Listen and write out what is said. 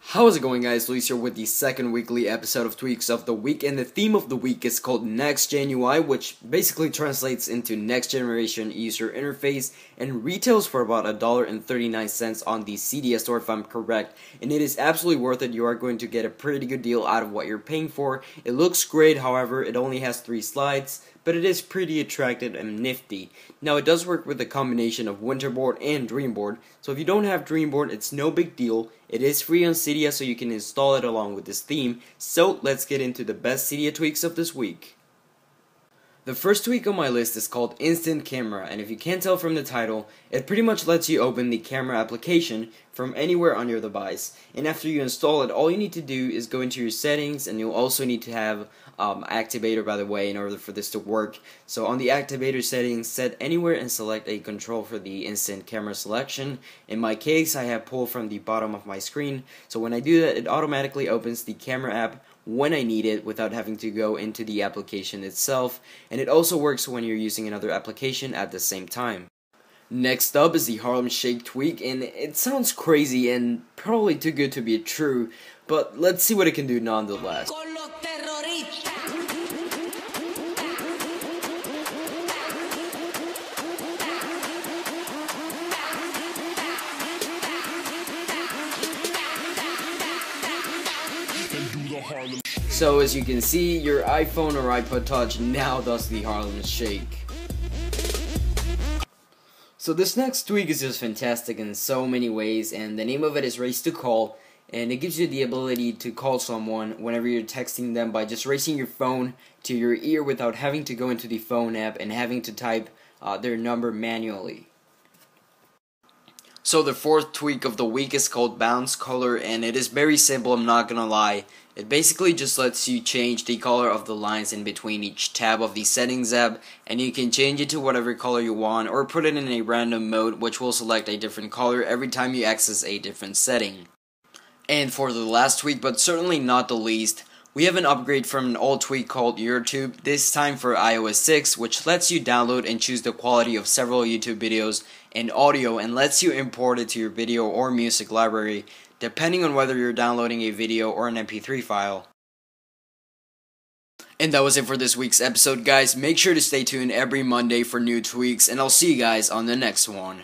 How's it going, guys? Luis here with the second weekly episode of Tweaks of the Week, and the theme of the week is called Next Gen UI, which basically translates into Next Generation User Interface, and retails for about $1.39 on the Cydia store if I'm correct, and it is absolutely worth it. You are going to get a pretty good deal out of what you're paying for. It looks great, however, it only has 3 slides, but it is pretty attractive and nifty. Now, it does work with a combination of Winterboard and Dreamboard, so if you don't have Dreamboard, it's no big deal. It is free on Cydia, so you can install it along with this theme. So let's get into the best Cydia tweaks of this week. The first tweak on my list is called Instant Camera, and if you can't tell from the title, it pretty much lets you open the camera application from anywhere on your device. And after you install it, all you need to do is go into your settings, and you'll also need to have activator, by the way, in order for this to work. So on the activator settings, set anywhere and select a control for the instant camera selection. In my case, I have pull from the bottom of my screen, so when I do that, it automatically opens the camera app when I need it without having to go into the application itself, and it also works when you're using another application at the same time. Next up is the Harlem Shake tweak, and it sounds crazy and probably too good to be true, but let's see what it can do nonetheless. So as you can see, your iPhone or iPod Touch now does the Harlem Shake. So this next tweak is just fantastic in so many ways, and the name of it is Raise to Call, and it gives you the ability to call someone whenever you're texting them by just raising your phone to your ear without having to go into the phone app and having to type their number manually. So the fourth tweak of the week is called Bounce Color, and it is very simple, I'm not gonna lie. It basically just lets you change the color of the lines in between each tab of the settings app, and you can change it to whatever color you want or put it in a random mode which will select a different color every time you access a different setting. And for the last tweak, but certainly not the least, we have an upgrade from an old tweak called YouTube, this time for iOS 6, which lets you download and choose the quality of several YouTube videos and audio, and lets you import it to your video or music library, depending on whether you're downloading a video or an MP3 file. And that was it for this week's episode, guys. Make sure to stay tuned every Monday for new tweaks, and I'll see you guys on the next one.